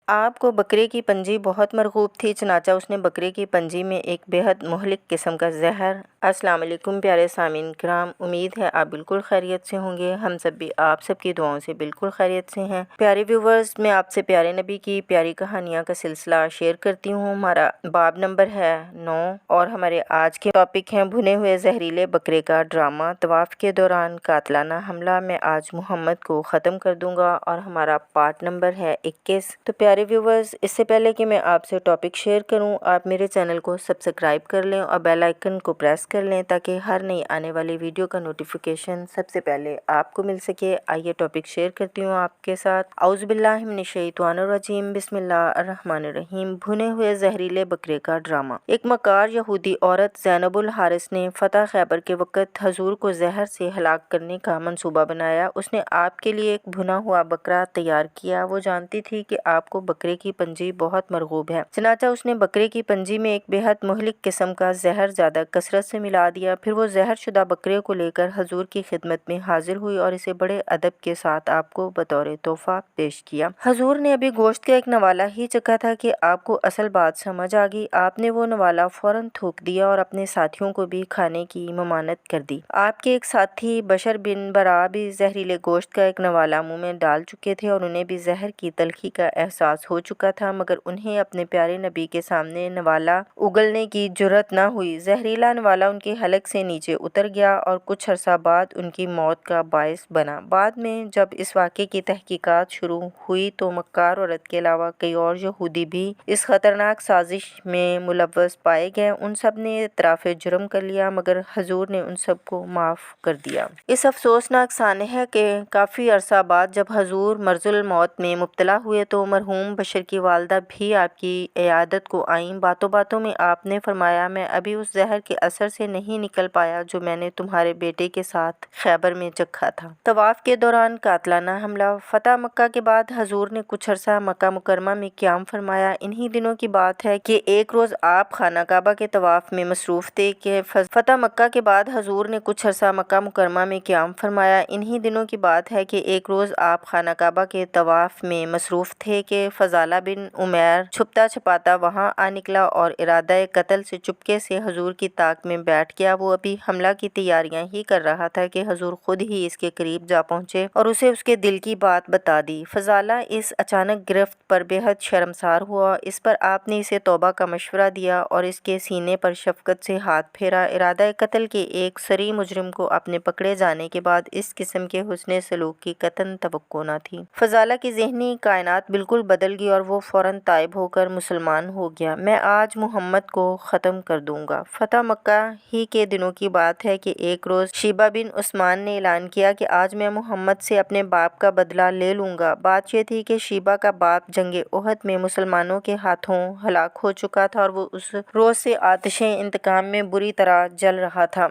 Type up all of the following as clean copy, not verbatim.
آپ کو بکرے کی پنجی بہت مرغوب تھی، چنانچہ اس نے بکرے کی پنجی میں ایک بے حد مہلک قسم کا زہر۔ السلام علیکم پیارے سامعین کرام، امید ہے آپ بالکل خیریت سے ہوں گے۔ ہم سب بھی آپ سب کی دعاؤں سے بالکل خیریت سے ہیں۔ پیارے ویورز، میں آپ سے پیارے نبی کی پیاری کہانیاں کا سلسلہ شیئر کرتی ہوں۔ ہمارا باب نمبر ہے 9 اور ہمارے آج کے ٹاپک ہیں بھنے ہوئے زہریلے بکرے کا ڈرامہ۔ طواف کے دوران قاتلانہ حملہ میں آج محمد کو ختم کر دوں گا اور ہمارا پارٹ نمبر ہے 21۔ تو پیارے ویورز، اس سے پہلے کہ میں آپ سے ٹاپک شیئر کروں، آپ میرے چینل کو سبسکرائب کر لیں اور بیل آئیکن کو پریس کر لیں تاکہ ہر نئی آنے والی ویڈیو کا نوٹیفیکیشن سب سے پہلے آپ کو مل سکے۔ آئیے ٹاپک شیئر کرتی ہوں آپ کے ساتھ۔ اعوذ باللہ من الشیطان الرجیم، بسم اللہ الرحمن الرحیم۔ بھنے ہوئے زہریلے بکرے کا ڈرامہ۔ ایک مکار یہودی عورت زینب الحارث نے فتح خیبر کے وقت حضور کو زہر سے ہلاک کرنے کا منصوبہ بنایا۔ اس نے آپ کے لیے ایک بھنا ہوا بکرا تیار کیا۔ وہ جانتی تھی کہ آپ کو بکرے کی پنجی بہت مرغوب ہے، چنانچہ اس نے بکرے کی پنجی میں ایک بے حد مہلک قسم کا زہر زیادہ کثرت سے ملا دیا۔ پھر وہ زہر شدہ بکرے کو لے کر حضور کی خدمت میں حاضر ہوئی اور اسے بڑے ادب کے ساتھ آپ کو بطور تحفہ پیش کیا۔ حضور نے ابھی گوشت کا ایک نوالا ہی چکھا تھا کہ آپ کو اصل بات سمجھ آ گئی۔ آپ نے وہ نوالا فوراً تھوک دیا اور اپنے ساتھیوں کو بھی کھانے کی ممانعت کر دی۔ آپ کے ایک ساتھی بشر بن برا بھی زہریلے گوشت کا ایک نوالا منہ میں ڈال چکے تھے اور انہیں بھی زہر کی تلخی کا احساس ہو چکا تھا، مگر انہیں اپنے پیارے نبی کے سامنے نوالا اگلنے کی جرأت نہ ہوئی۔ زہریلا نوالا ان کے حلق سے نیچے اتر گیا اور کچھ عرصہ بعد ان کی موت کا باعث بنا۔ بعد میں جب اس واقعے کی تحقیقات شروع ہوئی تو مکار عورت کے علاوہ کئی اور یہودی بھی اس خطرناک سازش میں ملوث پائے گئے۔ ان سب نے اعتراف جرم کر لیا، مگر حضور نے ان سب کو معاف کر دیا۔ اس افسوسناک سانحہ ہے کہ کافی عرصہ بعد جب حضور مرض الموت میں مبتلا ہوئے تو مرحوم بشر کی والدہ بھی آپ کی عیادت کو آئیں۔ باتوں باتوں میں آپ نے فرمایا، میں ابھی اس زہر کے اثر سے نہیں نکل پایا جو میں نے تمہارے بیٹے کے ساتھ خیبر میں چکھا تھا۔ طواف کے دوران قاتلانہ حملہ۔ فتح مکہ کے بعد حضور نے کچھ عرصہ مکہ مکرمہ میں قیام فرمایا۔ انہی دنوں کی بات ہے کہ ایک روز آپ خانہ کعبہ کے طواف میں مصروف تھے کہ فتح مکہ کے بعد حضور نے کچھ عرصہ مکہ مکرمہ میں قیام فرمایا۔ انہی دنوں کی بات ہے کہ ایک روز آپ خانہ کعبہ کے طواف میں مصروف تھے کہ فضالہ بن عمیر چھپتا چھپاتا وہاں آ نکلا اور ارادہ قتل سے چپکے سے حضور کی طاق میں بیٹھ گیا۔ وہ ابھی حملہ کی تیاریاں ہی کر رہا تھا کہ حضور خود ہی اس کے قریب جا پہنچے اور اسے اس کے دل کی بات بتا دی۔ فضالہ اس اچانک گرفت پر بے حد شرمسار ہوا۔ اس پر آپ نے اسے توبہ کا مشورہ دیا اور اس کے سینے پر شفقت سے ہاتھ پھیرا۔ ارادہ قتل کے ایک صریح مجرم کو اپنے پکڑے جانے کے بعد اس قسم کے حسن سلوک کی قطعاً توقع نہ تھی۔ فضالہ کی ذہنی کائنات بالکل بدل گئی اور وہ فوراً تائب ہو کر مسلمان ہو گیا۔ میں آج محمد کو ختم کر دوں گا۔ فتح مکہ ہی کے دنوں کی بات ہے کہ ایک روز شیبہ بن عثمان نے اعلان کیا کہ آج میں محمد سے اپنے باپ کا بدلہ لے لوں گا۔ بات یہ تھی کہ شیبہ کا باپ جنگ احد میں مسلمانوں کے ہاتھوں ہلاک ہو چکا تھا اور وہ اس روز سے آتش انتقام میں بری طرح جل رہا تھا۔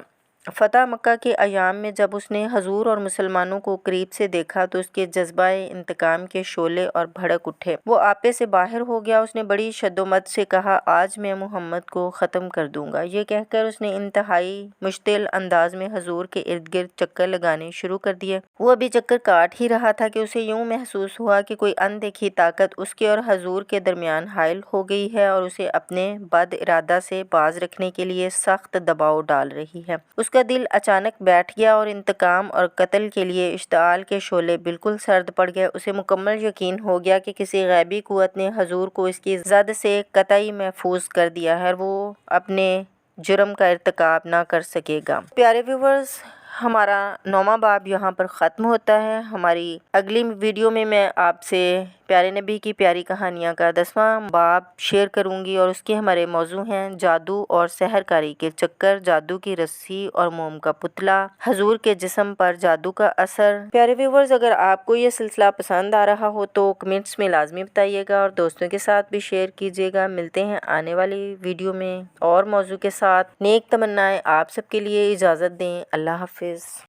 فتح مکہ کے ایام میں جب اس نے حضور اور مسلمانوں کو قریب سے دیکھا تو اس کے جذبہ انتقام کے شعلے اور بھڑک اٹھے۔ وہ آپے سے باہر ہو گیا۔ اس نے بڑی شدومت سے کہا، آج میں محمد کو ختم کر دوں گا۔ یہ کہہ کر اس نے انتہائی مشتعل انداز میں حضور کے ارد گرد چکر لگانے شروع کر دیے۔ وہ ابھی چکر کاٹ ہی رہا تھا کہ اسے یوں محسوس ہوا کہ کوئی اندیکھی طاقت اس کے اور حضور کے درمیان حائل ہو گئی ہے اور اسے اپنے بد ارادہ سے باز رکھنے کے لیے سخت دباؤ ڈال رہی ہے۔ اس کا دل اچانک بیٹھ گیا اور انتقام اور قتل کے لیے اشتعال کے شعلے بالکل سرد پڑ گئے۔ اسے مکمل یقین ہو گیا کہ کسی غیبی قوت نے حضور کو اس کی زد سے قطعی محفوظ کر دیا ہے اور وہ اپنے جرم کا ارتکاب نہ کر سکے گا۔ پیارے ویورز، ہمارا 9واں باب یہاں پر ختم ہوتا ہے۔ ہماری اگلی ویڈیو میں آپ سے پیارے نبی کی پیاری کہانیاں کا 10واں باب شیئر کروں گی اور اس کے ہمارے موضوع ہیں جادو اور سحر کاری کے چکر، جادو کی رسی اور موم کا پتلا، حضور کے جسم پر جادو کا اثر۔ پیارے ویورز، اگر آپ کو یہ سلسلہ پسند آ رہا ہو تو کمنٹس میں لازمی بتائیے گا اور دوستوں کے ساتھ بھی شیئر کیجیے گا۔ ملتے ہیں آنے والی ویڈیو میں اور موضوع کے ساتھ۔ نیک تمنائیں آپ سب کے لیے، اجازت دیں۔ اللہ حافظ۔